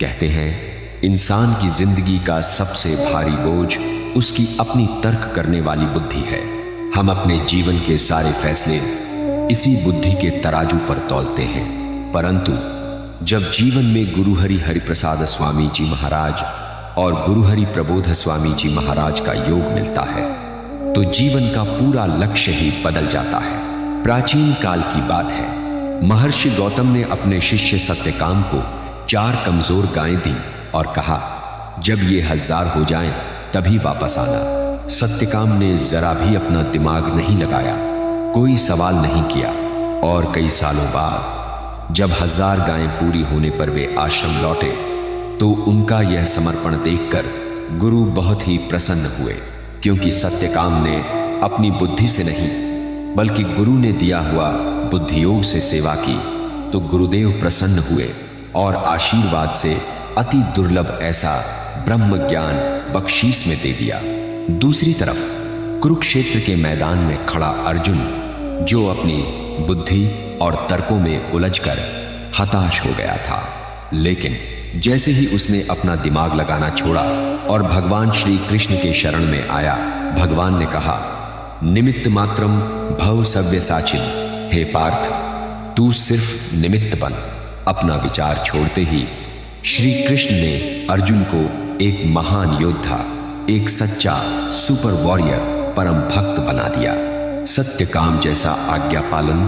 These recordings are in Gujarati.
कहते हैं, इंसान की जिंदगी का सबसे भारी बोझ उसकी अपनी तर्क करने वाली बुद्धि है। हम अपने जीवन के सारे फैसले इसी बुद्धि के तराजू पर तौलते हैं, परंतु जब जीवन में गुरुहरि हरिप्रसाद स्वामी जी महाराज और गुरुहरि प्रबोध स्वामी जी महाराज का योग मिलता है तो जीवन का पूरा लक्ष्य ही बदल जाता है। प्राचीन काल की बात है, महर्षि गौतम ने अपने शिष्य सत्यकाम को 4 कमजोर गायें दी और कहा, जब ये 1000 हो जाएं तभी वापस आना। सत्यकाम ने जरा भी अपना दिमाग नहीं लगाया, कोई सवाल नहीं किया और कई सालों बाद जब 1000 गायें पूरी होने पर वे आश्रम लौटे तो उनका यह समर्पण देखकर गुरु बहुत ही प्रसन्न हुए, क्योंकि सत्यकाम ने अपनी बुद्धि से नहीं बल्कि गुरु ने दिया हुआ बुद्धियोग से सेवा की तो गुरुदेव प्रसन्न हुए और आशीर्वाद से अति दुर्लभ ऐसा ब्रह्म ज्ञान बख्शीश में दे दिया। दूसरी तरफ कुरुक्षेत्र के मैदान में खड़ा अर्जुन, जो अपनी बुद्धि और तर्कों में उलझकर हताश हो गया था, लेकिन जैसे ही उसने अपना दिमाग लगाना छोड़ा और भगवान श्री कृष्ण के शरण में आया, भगवान ने कहा, निमित्त मात्रम भव सव्यसाचिन। हे पार्थ, तू सिर्फ निमित्त बन। अपना विचार छोड़ते ही श्री कृष्ण ने अर्जुन को एक महान योद्धा, एक सच्चा सुपर वॉरियर, परम भक्त बना दिया। सत्यकाम जैसा आज्ञा पालन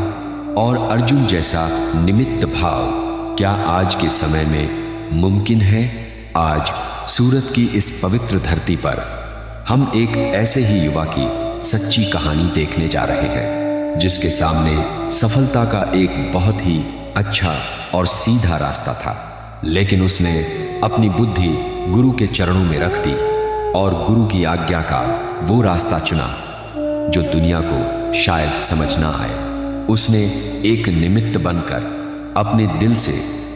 और अर्जुन जैसा निमित्त भाव क्या आज के समय में मुमकिन है? आज सूरत की इस पवित्र धरती पर हम एक ऐसे ही युवा की सच्ची कहानी देखने जा रहे हैं, जिसके सामने सफलता का एक बहुत ही अच्छा और सीधा रास्ता था, लेकिन उसने अपनी बुद्धि गुरु के चरणों में रख दी और गुरु की आज्ञा का वो रास्ता चुना जो दुनिया को शायद समझ ना आए। उसने एक निमित्त बनकर अपने दिल से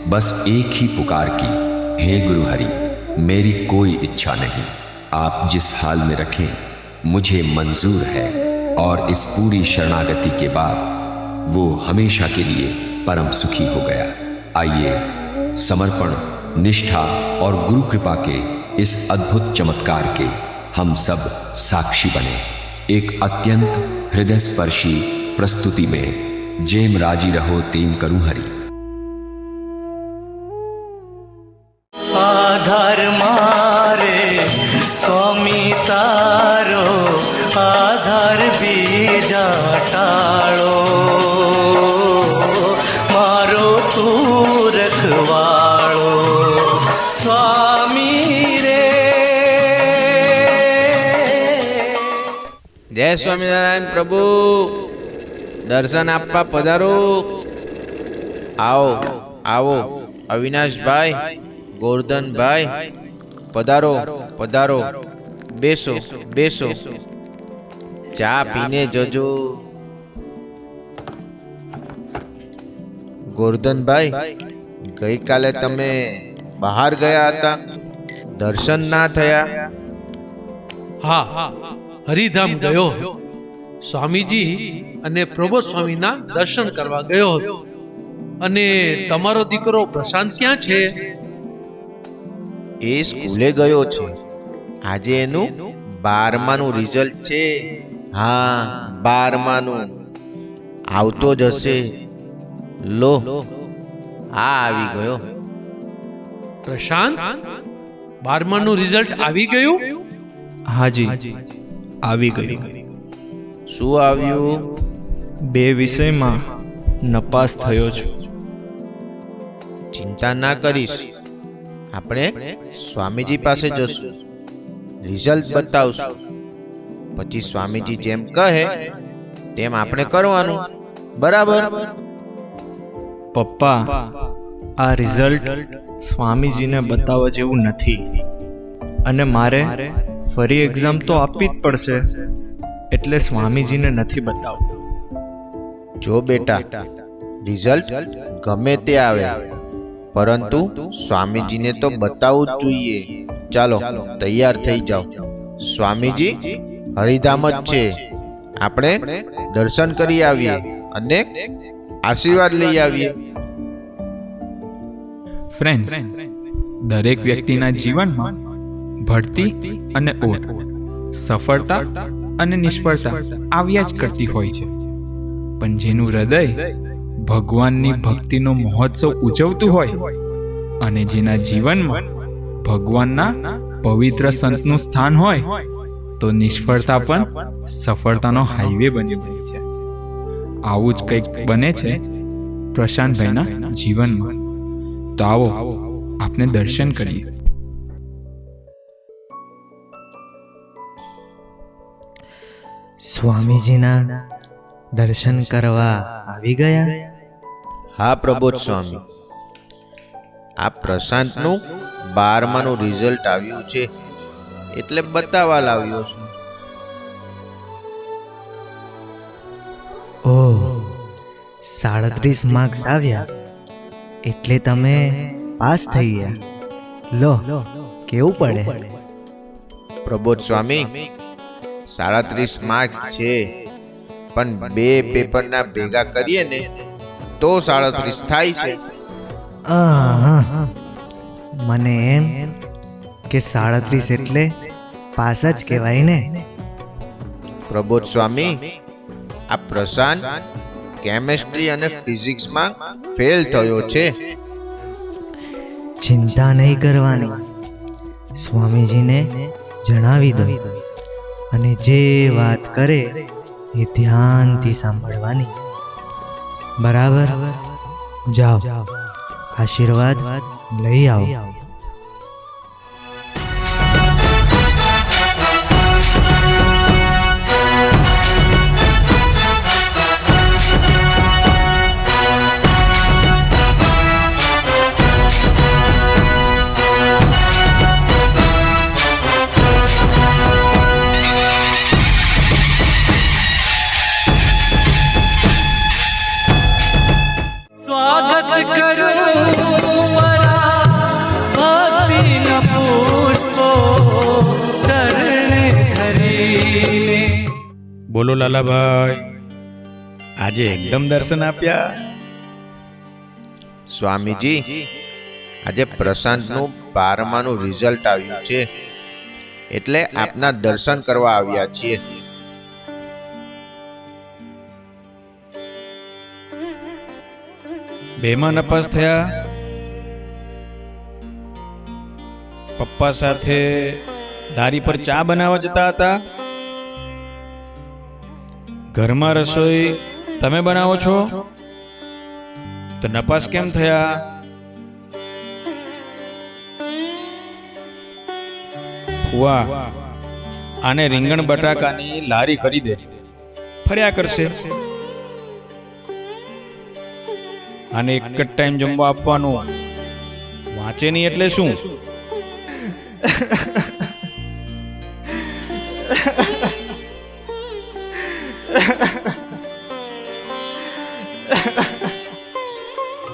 बस एक ही पुकार की, हे गुरु हरि, मेरी कोई इच्छा नहीं, आप जिस हाल में रखें मुझे मंजूर है। और इस पूरी शरणागति के बाद वो हमेशा के लिए परम सुखी हो गया। आइए समर्पण, निष्ठा और गुरु कृपा के इस अद्भुत चमत्कार के हम सब साक्षी बने। एक अत्यंत हृदयस्पर्शी प्रस्तुति में जेम राजी रहो तेम करूं हरि। आधार मारे स्वामी तारो, आधार बीजा टाळो, मारो तू रखवाळो स्वामी रे। जय स्वामीनारायण प्रभु, दर्शन आपवा पधारो। आओ आओ अविनाश भाई, गोवर्धन भाई, पधारो पधारो, बेसो बेसो, चा पीने जजो। गोवर्धन भाई, गई काले तमे बहार गया था, दर्शन ना थया? हाँ, हरिधाम गयो स्वामीजी અને પ્રબોધ સ્વામીના દર્શન કરવા ગયો હતો। અને તમારો દીકરો પ્રશાંત ક્યાં છે? એ સ્કૂલે ગયો છે, આજે એનું 12માનું રિઝલ્ટ છે। હા, 12માનું આવતો જ હશે। લો આ આવી ગયો। પ્રશાંત, 12માનું રિઝલ્ટ આવી ગયું? હાજી, આવી ગયું। શું આવ્યું? 2 વિષયમાં નપાસ થયો છું। ચિંતા ના કરીશ, આપણે સ્વામીજી પાસે જશું, રિઝલ્ટ બતાવશું, પછી સ્વામીજી જેમ કહે તેમ આપણે કરવાનું, બરાબર? પપ્પા, આ રિઝલ્ટ સ્વામીજીને બતાવવા જેવું નથી અને મારે ફરી એક્ઝામ તો આપવી જ પડશે, એટલે સ્વામીજીને નથી બતાવવું। જો બેટા, રિઝલ્ટ ગમે તે આવે, પરંતુ સ્વામીજીને તો બતાવવું જ જોઈએ। ચાલો તૈયાર થઈ જાઓ, સ્વામીજી હરિધામ જ છે, આપણે દર્શન કરી આવીએ અને આશીર્વાદ લઈ આવીએ। ફ્રેન્ડ્સ, દરેક વ્યક્તિના જીવનમાં ભરતી અને ઓટ, સફળતા અને નિષ્ફળતા આવ્યા જ કરતી હોય છે. પણ જેનું હૃદય ભગવાનની ભક્તિનો મહોત્સવ ઉજવતું હોય અને જેના જીવનમાં ભગવાનના પવિત્ર સંતનું સ્થાન હોય તો નિષ્ફળતા પણ સફળતાનો હાઈવે બની જાય છે. આવું જ કંઈક બને છે પ્રશાંતભાઈના જીવનમાં. તો આવો આપને દર્શન કરીએ. સ્વામીજીના દર્શન કરવા આવી ગયા? હા પ્રબોધ સ્વામી, આ પ્રશાંતનું 12માનું રિઝલ્ટ આવ્યું છે એટલે બતાવવા લાવ્યો છું. ઓહ, 37 માર્ક્સ આવ્યા એટલે તમે પાસ થઈ ગયા. લો, કેવું પડે? પ્રબોધ સ્વામી, 37 માર્ક્સ છે, પણ 2 પેપરના ભેગા કરીએ ને તો 37 થાય છે. આહ, મને એમ કે 37 એટલે પાસ જ કહેવાય ને. પ્રબોધ સ્વામી, આ પ્રશાંત કેમેસ્ટ્રી અને ફિઝિક્સમાં ફેલ થયો છે. ચિંતા નહીં કરવાની, સ્વામીજીને જણાવી દો અને જે વાત કરે એ ધ્યાનથી સાંભળવાની. બરાબર? જાઓ, આશીર્વાદ લઈ આવો. સ્વાગત કરું ભક્તિના પુષ્પો ચરણે ધરીને. બોલો લાલાભાઈ, આજે એકદમ દર્શન આપ્યા. સ્વામીજી, આજે પ્રશાંતનું 12માનું રિઝલ્ટ આવ્યું છે એટલે આપના દર્શન કરવા આવ્યા છીએ. બેમાં નપાસ થયા. પપ્પા સાથે લારી પર ચા બનાવવા જતા હતા. ઘરમાં રસોઈ તમે બનાવો છો તો નપાસ કેમ થયા? ફુવા, આને રીંગણ બટાકાની લારી કરી દે, ફર્યા કરશે. આને એક જ ટાઈમ જમવા આપવાનું, વાંચે નહીં એટલે શું?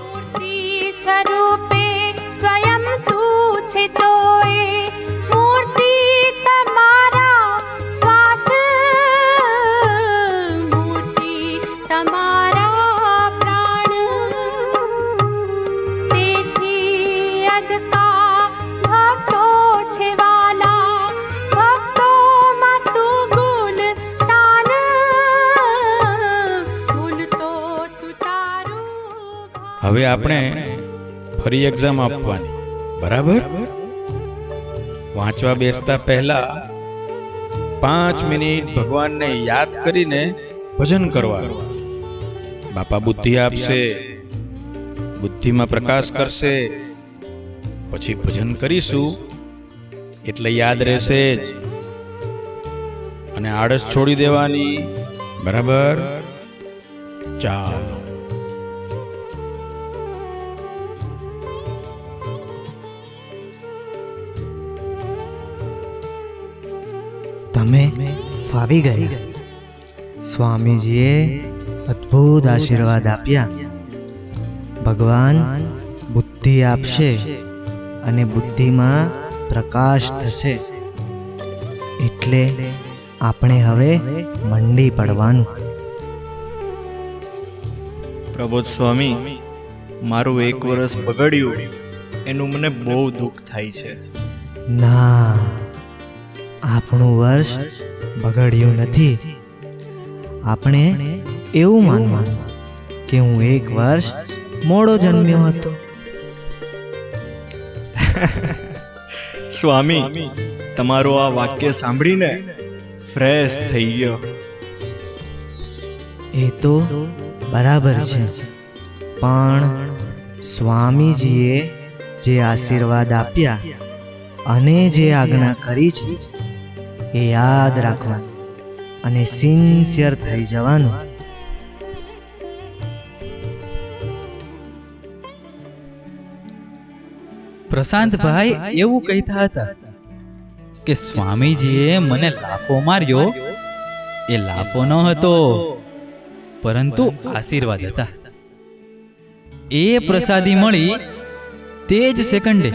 मूर्ति स्वरूपे स्वयं તું છે તોય મૂર્તિ તમારા શ્વાસ, મૂર્તિ તમારા પ્રાણ, તેથી અદકા ભક્તો છે વાલા, ભક્તોમાં તું ગુણ તાન, ભૂલતો તું તારું. હવે આપણે ફરી એક્ઝામ આપવાની, બરાબર? વાંચવા બેસતા પહેલા 5 મિનિટ ભગવાનને યાદ કરીને ભજન કરવાનું. બાપા બુદ્ધિ આપશે, બુદ્ધિમાં પ્રકાશ કરશે, પછી ભજન કરીશું એટલે યાદ રહેશે જ. અને આળસ છોડી દેવાની, બરાબર? ચાલો. તમે ફાવી ગયા. સ્વામીજીએ અદ્ભુત આશીર્વાદ આપ્યા. ભગવાન બુદ્ધિ આપશે અને બુદ્ધિમાં પ્રકાશ થશે. એટલે આપણે હવે મંડી પડવાનું. પ્રબોધ સ્વામી, મારું 1 વર્ષ બગડ્યું એનું મને બહુ દુઃખ થાય છે. ના, આપણું વર્ષ બગડ્યું નથી. આપણે એવું માનવાનું કે હું એક વર્ષ મોડો જન્મ્યો હતો. સ્વામી, તમારું આ વાક્ય સાંભળીને ફ્રેશ થઈ ગયો. એ તો બરાબર છે, પણ સ્વામીજીએ જે આશીર્વાદ આપ્યા અને જે આજ્ઞા કરી છે એ યાદ રાખવાનું અને સિન્સિયર થઈ જવાનું. પ્રશાંતભાઈ એવું કહેતા હતા કે સ્વામીજીએ મને લાફો માર્યો એ લાફો ન હતો, પરંતુ આશીર્વાદ હતા. એ પ્રસાદી મળી તે જ સેકન્ડે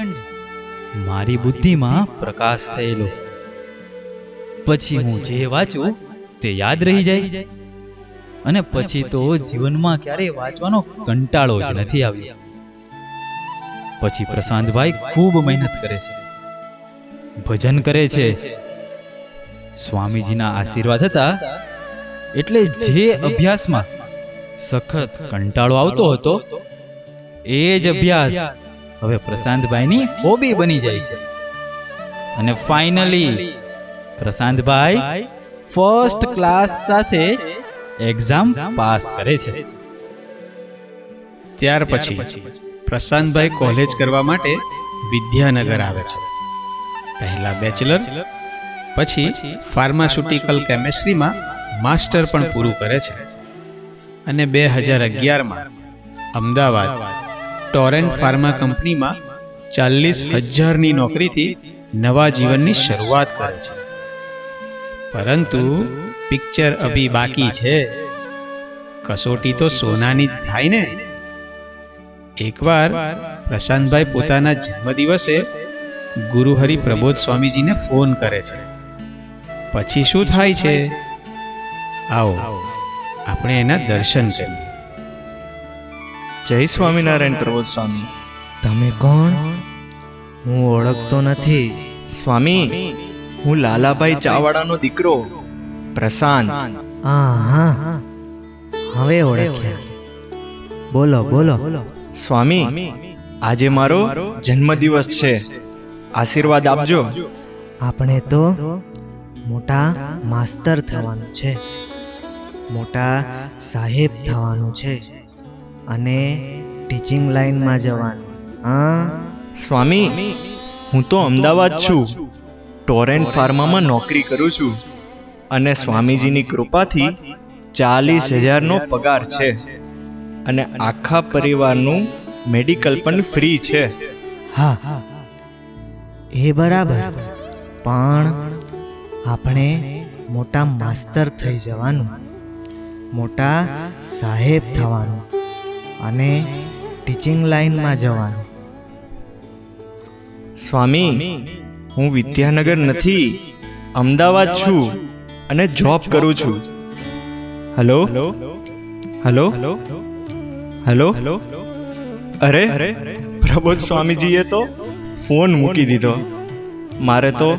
મારી બુદ્ધિમાં પ્રકાશ થયેલો. પછી હું જે વાંચું તે યાદ રહી જાય, અને પછી તો જીવનમાં ક્યારેય વાંચવાનો કંટાળો જ નથી આવ્યો. પછી પ્રશાંતભાઈ ખૂબ મહેનત કરે છે, ભજન કરે છે. સ્વામીજીના આશીર્વાદ હતા એટલે જે અભ્યાસમાં સખત કંટાળો આવતો હતો એ જ અભ્યાસ હવે પ્રશાંતભાઈની હોબી બની જાય છે. અને ફાઇનલી પ્રશાંતભાઈ ફર્સ્ટ ક્લાસ સાથે એક્ઝામ પાસ કરે છે. ત્યાર પછી પ્રશાંતભાઈ કોલેજ કરવા માટે વિદ્યાનગર આવે છે. પહેલા બેચલર, પછી ફાર્માસ્યુટિકલ કેમેસ્ટ્રીમાં માસ્ટર પણ પૂરું કરે છે. અને 2011માં અમદાવાદ ટોરેન્ટ ફાર્મા કંપનીમાં 40,000ની નોકરીથી નવા જીવનની શરૂઆત કરે છે. પરંતુ પિક્ચર અભી બાકી છે. કસોટી તો સોનાની જ થાય ને. એકવાર પ્રશાંતભાઈ પોતાના જન્મદિવસે ગુરુહરિ પ્રબોધ સ્વામીજીને ફોન કરે છે. પછી શું થાય છે, આવો આપણે એના દર્શન કરીએ. જય સ્વામિનારાયણ પ્રબોધ સ્વામી. તમે કોણ? હું ઓળખતો નથી. સ્વામી, હું લાલાભાઈ ચાવાડાનો દીકરો પ્રશાંત. હા, હવે ઓળખ્યા. બોલો બોલો. સ્વામી, આજે મારો જન્મદિવસ છે, આશીર્વાદ આપજો. આપણે તો મોટા માસ્તર થવાનું છે, મોટા સાહેબ થવાનું છે અને ટીચિંગ લાઈનમાં જવાનું. હા સ્વામી, હું તો અમદાવાદ છું, ટોરેન્ટ ફાર્મામાં નોકરી કરું છું અને સ્વામીજીની કૃપાથી 40,000નો પગાર છે અને આખા પરિવારનું મેડિકલ પણ ફ્રી છે. હા, એ બરાબર, પણ આપણે મોટા માસ્તર થઈ જવાનું, મોટા સાહેબ થવાનું અને ટીચિંગ લાઈનમાં જવાનું. સ્વામી, હું વિદ્યાનગર નથી, અમદાવાદ છું અને જોબ કરું છું. Hello hello hello. અરે, પ્રબોધ સ્વામીજીએ તો ફોન મૂકી દીધો. મારે તો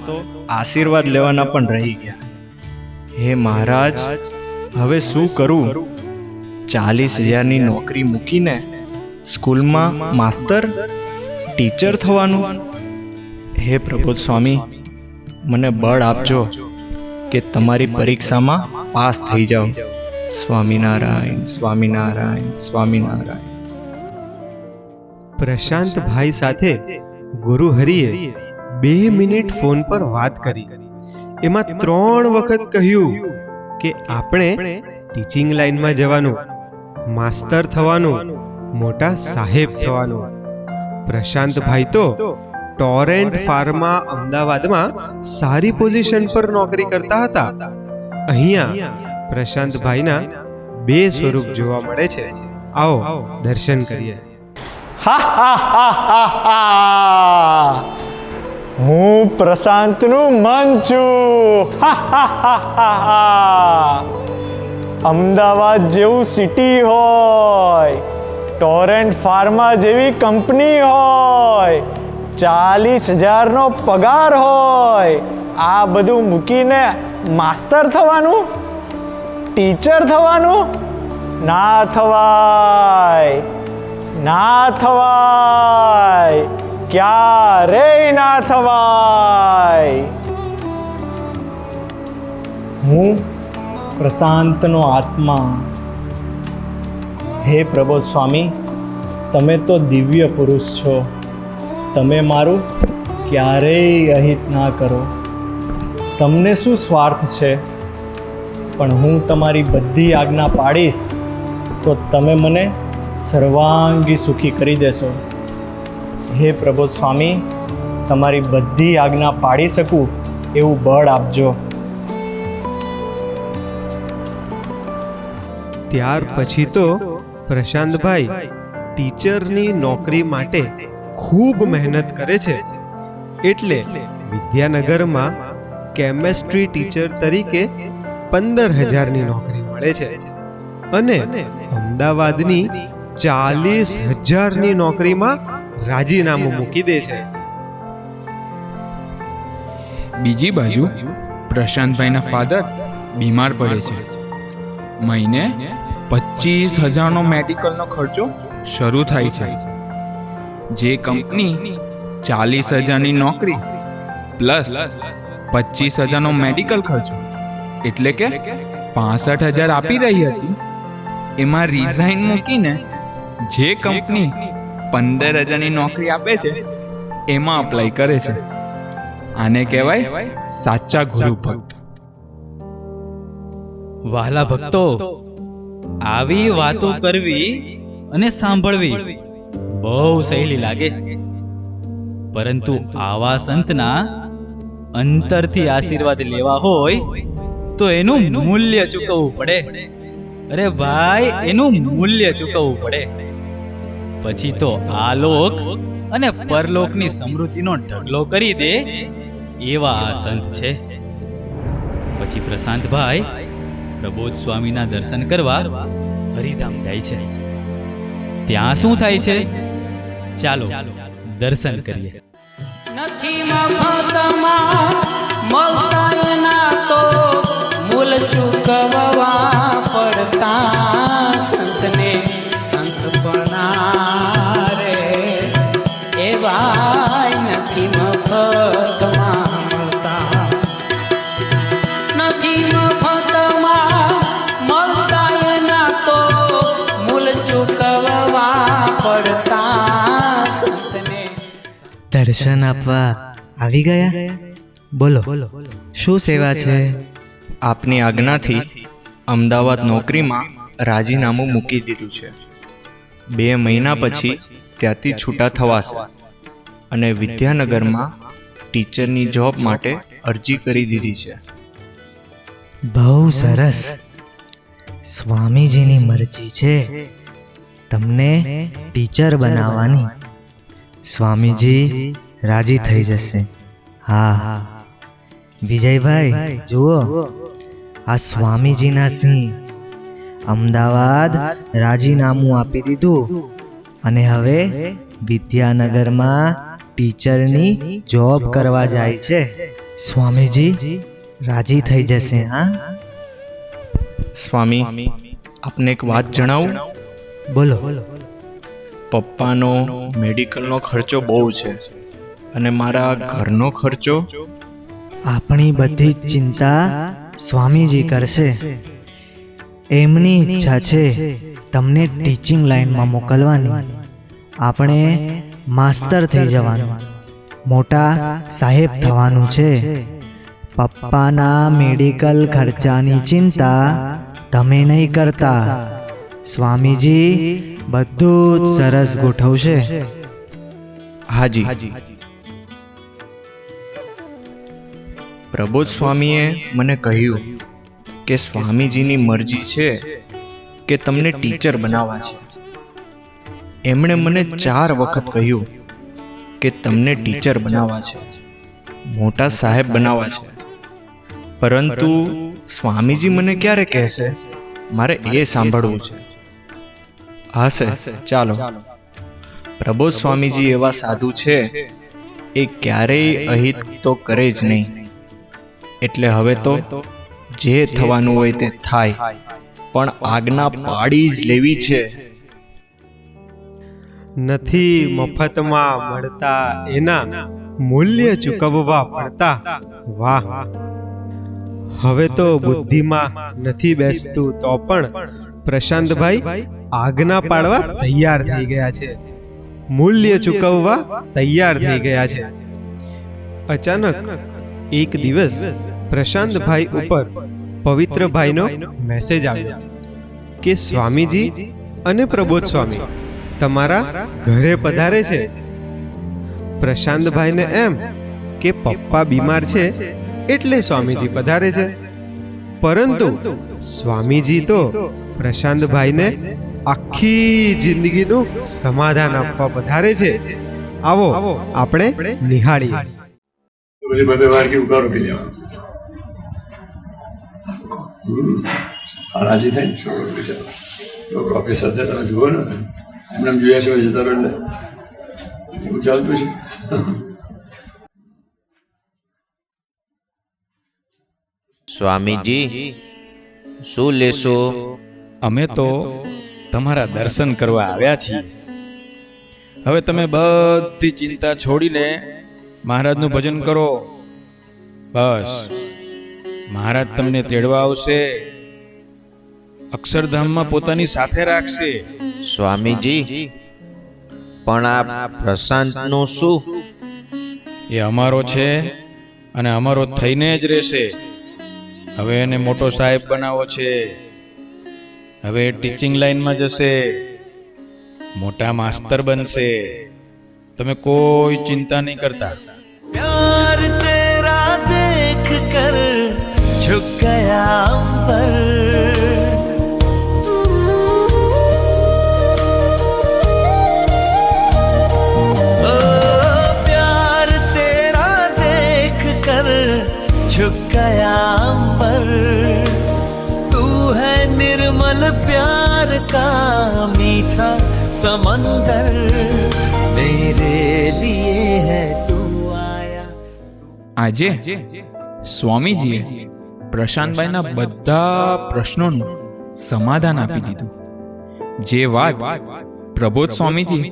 આશીર્વાદ લેવાના પણ રહી ગયા. હે મહારાજ, હવે શું કરું? 40,000ની નોકરી મૂકીને સ્કૂલમાં માસ્તર, ટીચર થવાનું? હે પ્રબોધ સ્વામી, મને બળ આપજો કે તમારી પરીક્ષામાં પાસ થઈ જાઉં. સ્વામિનારાયણ, સ્વામિનારાયણ, સ્વામિનારાયણ. પ્રશાંતભાઈ સાથે ગુરુહરિએ 2 મિનિટ ફોન પર વાત કરી. એમાં 3 વખત કહ્યું કે આપણે ટીચિંગ લાઈનમાં જવાનું, માસ્તર થવાનું, મોટા સાહેબ થવાનું. પ્રશાંતભાઈ તો ટોરેન્ટ ફાર્મા અમદાવાદમાં સારી પોઝિશન પર નોકરી કરતા હતા. અહીંયા પ્રશાંતભાઈના 2 સ્વરૂપ જોવા મળે છે. આવો દર્શન કરીએ. હું પ્રશાંતનું મન છું. અમદાવાદ જેવું સિટી હોય, ટોરેન્ટ ફાર્મા જેવી કંપની હોય, 40,000નો પગાર હોય, આ બધું મૂકીને માસ્તર થવાનું, ટીચર થવાનું? ના થવાય, ના થવાય, ક્યારેય ના થવાય. હું પ્રશાંતનો આત્મા. હે પ્રબોધ સ્વામી, તમે તો દિવ્ય પુરુષ છો. તમે મારું ક્યારેય અહિત ના કરો. તમને શું સ્વાર્થ છે? પણ હું તમારી બધી આજ્ઞા પાડીશ તો તમે મને સર્વાંગી સુખી કરી દેશો. હે પ્રબોધ સ્વામી, તમારી બધી આજ્ઞા પાડી શકું એવું બળ આપજો. ત્યાર પછી તો પ્રશાંતભાઈ ટીચરની નોકરી માટે ખૂબ મહેનત કરે છે. એટલે વિદ્યાનગરમાં કેમેસ્ટ્રી ટીચર તરીકે 15,000ની નોકરી મળે છે અને અમદાવાદની 40,000ની નોકરીમાં રાજીનામું મૂકી દે છે. બીજી બાજુ પ્રશાંતભાઈના ફાધર બીમાર પડે છે. મહિને 25,000નો મેડિકલનો ખર્ચો શરૂ થાય છે. જે કંપની 40,000ની નોકરી પ્લસ 25,000નો મેડિકલ ખર્ચો એટલે કે 65,000 આપી રહી હતી, એમાં રિઝાઇન મૂકીને જે કંપની 15,000ની નોકરી આપે છે એમાં અપ્લાય કરે છે. આને કહેવાય સાચા ગુરુ ભક્ત. વહાલા ભક્તો, આવી વાતો કરવી અને સાંભળવી બહુ સહેલી લાગે, પરંતુ આવા સંતના અંતરથી આશીર્વાદ લેવા હોય તો એનું મૂલ્ય ચૂકવવું પડે. અરે ભાઈ, એનું મૂલ્ય ચૂકવવું પડે. પછી તો આલોક અને પરલોકની સમૃદ્ધિનો ઢગલો કરી દે એવા આ સંત છે. પછી પ્રશાંતભાઈ પ્રબોધ સ્વામીના દર્શન કરવા હરિધામ જાય છે. ત્યાં શું થાય છે? ચાલો દર્શન કરીએ. નથી મફતમાં મળતા એના તો મૂલ ચૂકવવા પડતા. સંતને સંત બનારે એવા નથી મફતમાં મળતા. નથી મફતમાં મળતા એના તો મૂલ ચૂકવવા પડતા. સંતને દર્શન આપવા આવી ગયા? બોલો, શું સેવા છે? આપની આજ્ઞાથી અમદાવાદ નોકરીમાં રાજીનામું મૂકી દીધું છે. 2 મહિના પછી ત્યાંથી છૂટા થવાશે અને વિદ્યાનગરમાં ટીચરની જોબ માટે અરજી કરી દીધી છે. બહુ સરસ. સ્વામીજીની મરજી છે તમને ટીચર બનાવવાની. સ્વામીજી રાજી થઈ જશે. હા વિજયભાઈ, જુઓ, આ સ્વામીજીના સિંહ. અમદાવાદ રાજીનામું આપી દીધું અને હવે વિદ્યાનગરમાં ટીચરની જોબ કરવા જાય છે. સ્વામીજી રાજી થઈ જશે. હા સ્વામી, આપને એક વાત જણાવું? બોલો. પપ્પાનો મેડિકલનો ખર્ચો બહુ છે અને મારા ઘરનો ખર્ચો. આપણી બધી જ ચિંતા સ્વામીજી કરશે. એમની ઈચ્છા છે તમને ટીચિંગ લાઈનમાં મોકલવાની. આપણે માસ્તર થઈ જવાનું, મોટા સાહેબ થવાનું છે. પપ્પાના મેડિકલ ખર્ચાની ચિંતા તમે નહીં કરતા. સ્વામીજી બધું જ સરસ ગોઠવશે. હાજી. પ્રબોધ સ્વામીએ મને કહ્યું કે સ્વામીજીની મરજી છે કે તમને ટીચર બનાવવા છે. એમણે મને 4 વખત કહ્યું કે તમને ટીચર બનાવવા છે, મોટા સાહેબ બનાવવા છે. પરંતુ સ્વામીજી મને ક્યારે કહેશે મારે એ સાંભળવું છે. હશે, ચાલો. પ્રબોધ સ્વામીજી એવા સાધુ છે, એ ક્યારેય અહિત તો કરે જ નહીં. એટલે હવે તો જે થવાનું હોય તે થાય, પણ આજ્ઞા પાડી જ લેવી છે. નથી મફતમાં મળતા એના મૂલ્ય ચૂકવવા પડતા. વાહ! હવે તો બુદ્ધિમાં નથી બેસતું તો પણ પ્રશાંતભાઈ આજ્ઞા પાડવા તૈયાર થઈ ગયા છે, મૂલ્ય ચૂકવવા તૈયાર થઈ ગયા છે. અચાનક એક દિવસ પ્રશાંતભાઈ ઉપર પવિત્રભાઈનો મેસેજ આવ્યો કે સ્વામીજી અને પ્રબોધ સ્વામી તમારા ઘરે પધારે છે. પ્રશાંતભાઈને એમ કે પપ્પા બીમાર છે એટલે સ્વામીજી પધારે છે, પરંતુ સ્વામીજી તો પ્રશાંતભાઈને આખી જિંદગીનું સમાધાન આપવા પધારે છે. આવો આપણે નિહાળીએ. પછી બધે વાર કે ઉકાળો પી લેવાનો. રાજી થાય ને છોડો બિચારો. પ્રોફેસર છે, તમે જુઓ ને, એમને જોયા છે જતા રહે, એવું ચાલતું છે. સ્વામીજી, શું લેશો? અમે તો તમારા દર્શન કરવા આવ્યા છીએ. હવે તમે બધી ચિંતા છોડીને મહારાજનું ભજન કરો. બસ, મહારાજ તમને તેડવા આવશે, અક્ષરધામમાં પોતાની સાથે રાખશે. સ્વામીજી, પણ આ પ્રશાંતનું શું? એ અમારો છે અને અમારો થઈને જ રહેશે. હવે એને મોટો સાહેબ બનાવો છે. હવે ટીચિંગ લાઈનમાં જશે, મોટા માસ્તર બનશે. તમે કોઈ ચિંતા નહીં કરતા. प्यार तेरा देख कर झुक गया अंबर, ओ प्यार तेरा देख कर झुक गया अंबर, तू है निर्मल प्यार का मीठा समंदर, मेरे लिए है આજે સ્વામીજીએ પ્રશાંતભાઈના બધા પ્રશ્નોનું સમાધાન આપી દીધું. જે વાત પ્રબોધ સ્વામીજી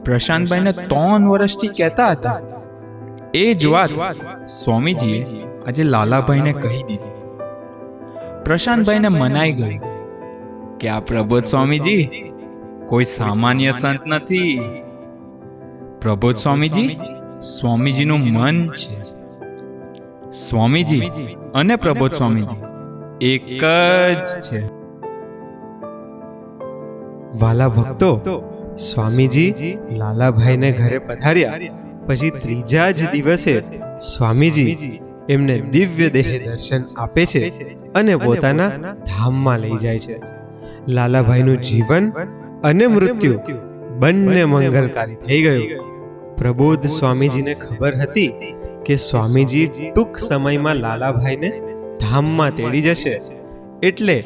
પ્રશાંતભાઈને 3 વર્ષથી કહેતા હતા, એ જ વાત સ્વામીજીએ આજે લાલાભાઈને કહી દીધી. પ્રશાંતભાઈને મનાઈ ગયું કે આ પ્રબોધ સ્વામીજી કોઈ સામાન્ય સંત નથી. પ્રબોધ સ્વામીજી સ્વામીજીનું મન છે. સ્વામીજી અને પ્રબોધ સ્વામીજી એક જ છે. વાલા ભક્તો, સ્વામીજી લાલાભાઈને ઘરે પધાર્યા પછી ત્રીજા જ દિવસે સ્વામીજી એમને દિવ્ય દેહે દર્શન આપે છે અને પોતાના ધામમાં લઈ જાય છે. લાલાભાઈનું જીવન અને મૃત્યુ બંને મંગલકારી થઈ ગયું. પ્રબોધ સ્વામીજીને ખબર હતી કે સ્વામીજી ટૂંક સમયમાં લાલાભાઈને ધામમાં તેડી જશે, એટલે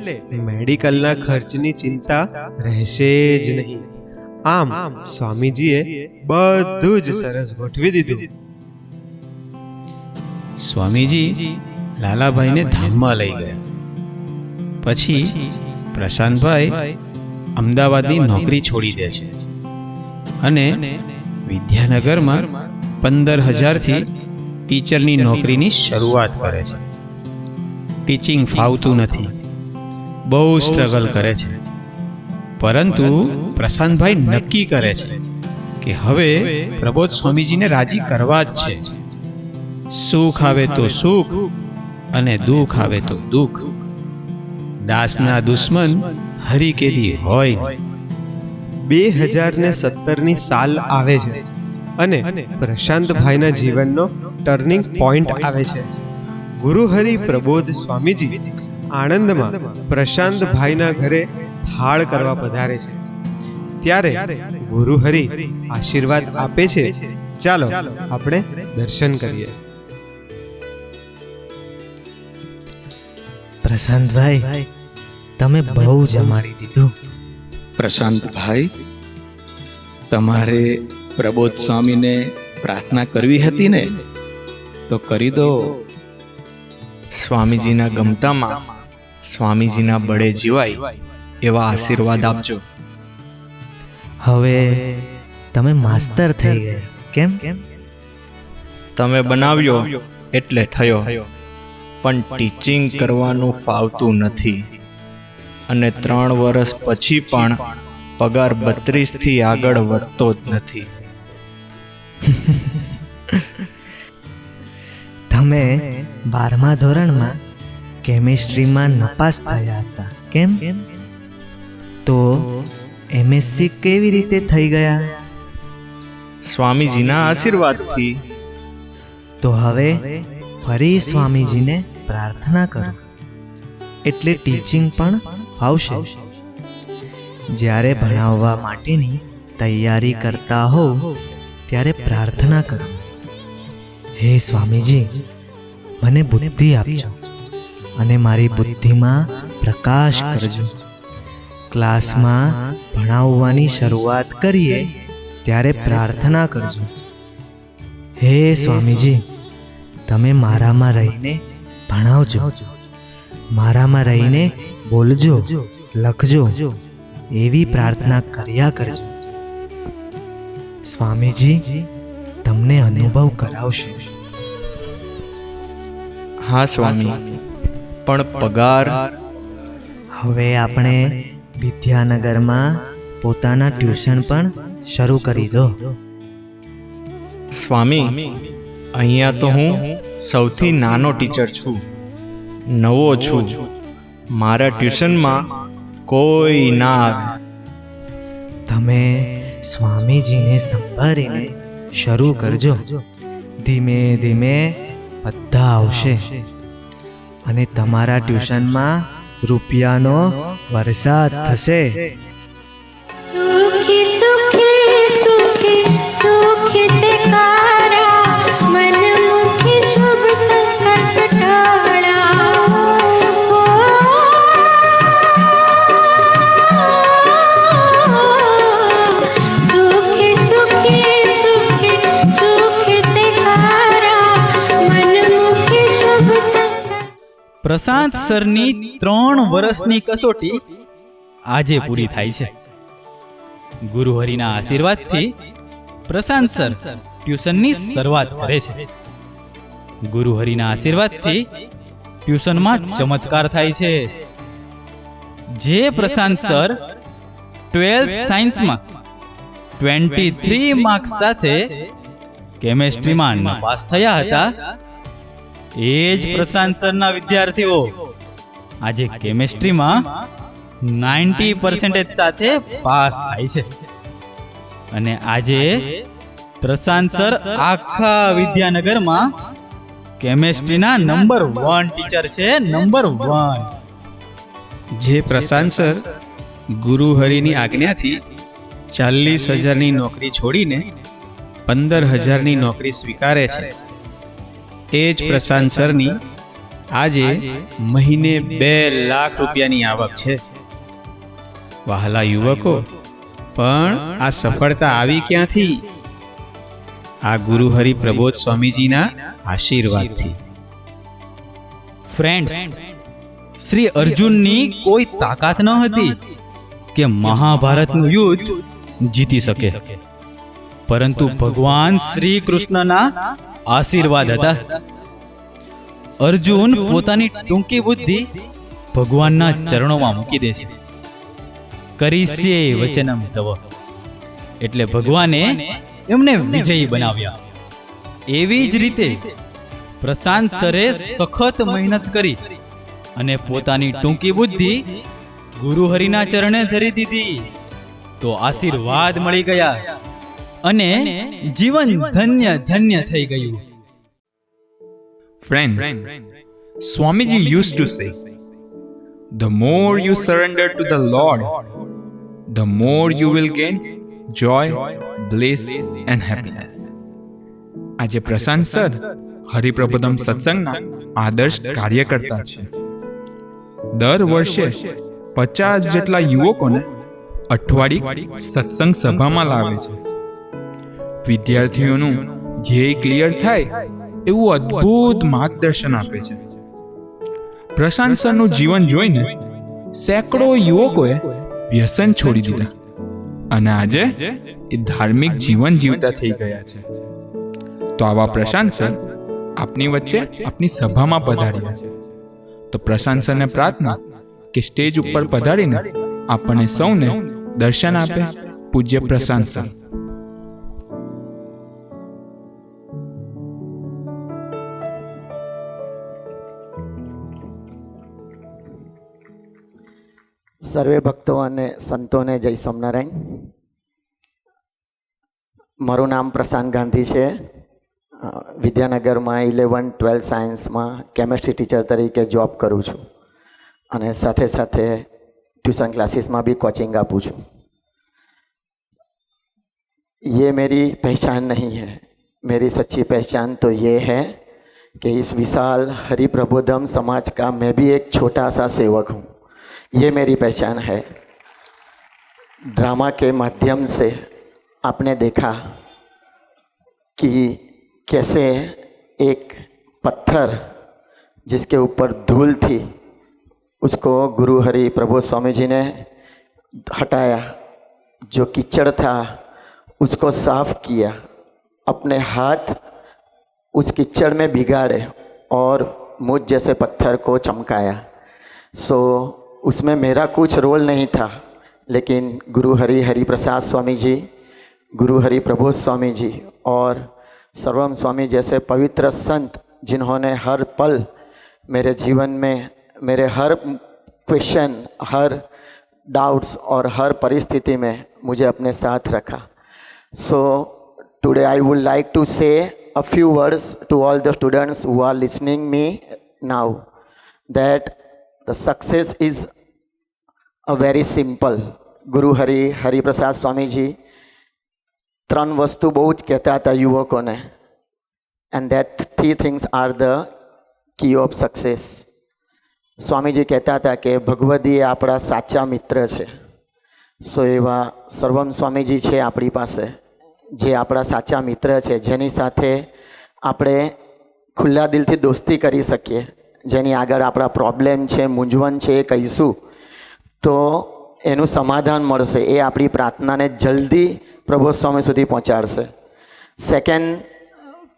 મેડિકલના ખર્ચની ચિંતા રહેશે જ નહીં. આમ સ્વામીજીએ બધું જ સરસ ગોઠવી દીધું. સ્વામીજી લાલાભાઈને ધામમાં લઈ ગયા. પછી પ્રશાંતભાઈ અમદાવાદની નોકરી છોડી દે છે અને વિદ્યાનગરમાં 15,000થી ટીચરની નોકરીની શરૂઆત કરે છે. ટીચિંગ ફાવતું નથી, બહુ સ્ટ્રગલ કરે છે, પરંતુ પ્રશાંતભાઈ નક્કી કરે છે કે હવે પ્રબોધ સ્વામીજીને રાજી કરવા જ છે. સુખ આવે તો સુખ અને દુઃખ આવે તો દુઃખ. દાસના દુશ્મન હરિ કેદી હોય નહીં. 2017ની સાલ આવે છે અને પ્રશાંતભાઈના જીવનનો ટર્નિંગ પોઈન્ટ આવે છે. ગુરુહરિ પ્રબોધ સ્વામીજી આણંદમાં પ્રશાંતભાઈના ઘરે થાળ કરવા પધારે છે. ત્યારે ગુરુહરિ આશીર્વાદ આપે છે. ચાલો આપણે દર્શન કરીએ. પ્રશાંતભાઈ, તમે બહુ જમાડી દીધું. પ્રશાંતભાઈ, તમારે પ્રબોધ સ્વામીને પ્રાર્થના કરવી હતી ને, તો કરી દો. સ્વામીજીના ગમતામાં સ્વામીજીના બળે જીવાય એવા આશીર્વાદ આપજો. હવે તમે માસ્તર થઈ ગયા કેમ? તમે બનાવ્યો એટલે થયો, પણ ટીચિંગ કરવાનું ફાવતું નથી અને 3 વર્ષ પછી પણ પગાર 32 થી આગળ વધતો જ નથી. તમે 12મા ધોરણમાં કેમિસ્ટ્રીમાં નપાસ થયા હતા કેમ? તો એમએસસી કેવી રીતે થઈ ગયા? સ્વામીજીના આશીર્વાદથી. તો હવે ફરી સ્વામીજીને પ્રાર્થના કરો એટલે ટીચિંગ પણ ફાવશે. જ્યારે ભણાવવા માટેની તૈયારી કરતા હોવ ત્યારે પ્રાર્થના કરો, હે સ્વામીજી, મને બુદ્ધિ આપજો અને મારી બુદ્ધિમાં પ્રકાશ કરજો. ક્લાસમાં ભણાવવાની શરૂઆત કરીએ ત્યારે પ્રાર્થના કરજો, હે સ્વામીજી, તમે મારામાં રહીને ભણાવજો, મારામાં રહીને બોલજો, લખજો, એવી પ્રાર્થના કર્યા કરજો. સ્વામીજી તમને અનુભવ કરાવશે. હા સ્વામી, પણ પગાર? હવે આપણે વિદ્યાનગરમાં પોતાના ટ્યુશન પણ શરૂ કરી દો. સ્વામી, અહીંયા તો હું સૌથી નાનો ટીચર છું, નવો છું. મારા ટ્યુશનમાં કોઈ ના આવે. તમે સ્વામીજીને સંભાળીને શરૂ કરજો. ધીમે ધીમે બધા આવશે અને તમારા ટ્યુશનમાં રૂપિયાનો વરસાદ થશે. સુખી સુખી સુખી સુખી તે કારા મન મુખી શુભ સંકલ્પ ટાળા. સુખી સુખી સુખી સુખી તે કારા મન મુખી શુભ સંકલ્પ. પ્રશાંત સરની 3 વર્ષની કસોટી આજે પૂરી થાય છે. ગુરુ હરિના આશીર્વાદથી પ્રશાંત સર ટ્યુશનની શરૂઆત કરે છે. ગુરુ હરિના આશીર્વાદથી ટ્યુશનમાં ચમત્કાર થાય છે. જે પ્રશાંત સર 12th સાયન્સમાં 23 માર્ક્સ સાથે કેમેસ્ટ્રીમાં નપાસ થયા હતા, એ જ પ્રશાંત સરના વિદ્યાર્થીઓ આજે કેમેસ્ટ્રીમાં 90% સાથે પાસ થાય છે. અને આજે પ્રશાંત સર આખા વિદ્યાનગરમાં કેમેસ્ટ્રીના નંબર 1 ટીચર છે, નંબર 1. જે પ્રશાંત સર ગુરુ હરિની આજ્ઞાથી 40,000ની નોકરી છોડીને 15,000ની નોકરી સ્વીકારે છે, એ જ પ્રશાંત સરની આજે મહિને 2 લાખ રૂપિયાની આવક છે. વહાલા યુવકો, પણ આ સફળતા આવી ક્યાંથી? આ ગુરુ હરિ પ્રબોધ સ્વામીજીના આશીર્વાદથી. ફ્રેન્ડ્સ, શ્રી અર્જુનની કોઈ તાકાત ન હતી કે મહાભારતનું યુદ્ધ જીતી શકે, પરંતુ ભગવાન શ્રી કૃષ્ણના આશીર્વાદ હતા. અર્જુન પોતાની ટૂંકી બુદ્ધિ ભગવાનના ચરણોમાં મૂકી દે છે. કરીષ્યે વચનમ તવ, એટલે ભગવાને એમને વિજયી બનાવ્યા. એવી જ રીતે પ્રશાંત સરે સખત મહેનત કરી અને પોતાની ટૂંકી બુદ્ધિ ગુરુ હરિના ચરણે ધરી દીધી, તો આશીર્વાદ મળી ગયા અને જીવન ધન્ય ધન્ય થઈ ગયું. Friends, Swamiji used to say, the more you surrender to the Lord, the more you will gain joy, bliss and happiness. આજે પ્રશાંત સર હરિપ્રબોધમ સત્સંગના આદર્શ કાર્યકર્તા છે. દર વર્ષે 50 જેટલા યુવકોને અઠવાડિક સત્સંગ સભામાં લાવે છે. વિદ્યાર્થીઓનું ધ્યેય ક્લિયર થાય એવું અદ્ભુત માર્ગદર્શન આપે છે. પ્રશાંત સરનું જીવન જોઈને સેંકડો યુવકોએ વ્યસન છોડી દીધા અને આજે એ ધાર્મિક જીવન જીવતા થઈ ગયા છે. તો આવા પ્રશાંત સર આપની વચ્ચે આપની સભામાં પધાર્યા છે. તો પ્રશાંત સરને પ્રાર્થના કે સ્ટેજ ઉપર પધારીને આપણને સૌને દર્શન આપે પૂજ્ય પ્રશાંત સર. સર્વે ભક્તો અને સંતોને જય સ્વામિનારાયણ. મારું નામ પ્રશાંત ગાંધી છે. વિદ્યાનગરમાં 11-12 સાયન્સમાં કેમેસ્ટ્રી ટીચર તરીકે જોબ કરું છું અને સાથે સાથે ટ્यूशन क्लासेस में भी कोचिंग आपू छूँ. ये मेरी पहचान नहीं है. मेरी सच्ची पहचान तो ये है कि इस विशाल हरि प्रबोधम समाज का मैं भी एक छोटा सा सेवक हूँ. ये मेरी पहचान है. ड्रामा के माध्यम से आपने देखा कि कैसे एक पत्थर जिसके ऊपर धूल थी उसको गुरु हरि प्रबोध स्वामी जी ने हटाया. जो कीचड़ था उसको साफ किया, अपने हाथ उस कीचड़ में भिगाड़े और मुझ जैसे पत्थर को चमकाया. उसमें मेरा कुछ रोल नहीं था, लेकिन गुरु हरि प्रसाद स्वामी जी, गुरु हरि प्रबोध स्वामी जी और सर्वम स्वामी जैसे पवित्र संत जिन्होंने हर पल मेरे जीवन में मेरे हर क्वेश्चन, हर डाउट्स और हर परिस्थिति में मुझे अपने साथ रखा. Today I would like to say a few words to all the students who are listening me now, that the success is a very simple. Guru Hari Prasad Swami ji 3 वस्तु बहुत कहता था युवकों ने, and that 3 things are the key of success. Swami ji कहता था कि भगवदी आपड़ा साचा मित्र है. एवा सर्वम स्वामी जी है अपनी पासे, जे आपड़ा साचा मित्र है, जेनी साथे आपणे खुल्ला दिलथी दोस्ती करी सकीए, जेनी आगळ आपड़ा प्रॉब्लम है, मूंझवण है, कहीशुं तो एनु समाधान मळशे. ए आपणी प्रार्थनाने जल्दी प्रभु स्वामी सुधी पहोंचाडशे. सेकेंड,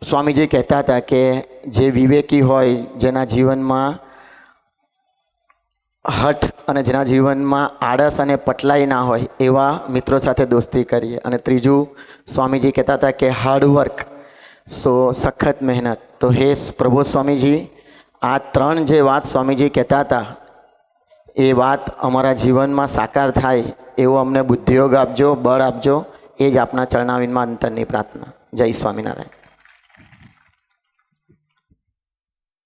स्वामी जी कहता था कि जे विवेकी होय, जेना जीवनमां हठ अने जेना जीवनमां आळस अने पटलाई ना होय एवा मित्रों साथे दोस्ती करिए. अने त्रीजू, स्वामी जी कहता था कि हार्डवर्क, सखत मेहनत. तो हे प्रभु स्वामी जी, आ 3 जे बात स्वामी जी कहता था ए बात अमरा जीवन में साकार थाय एवो अमने बुद्धियोग आपजो, बळ आपजो. ए ज आपना चरणारविंदमां अंतरनी प्रार्थना. जय स्वामीनारायण.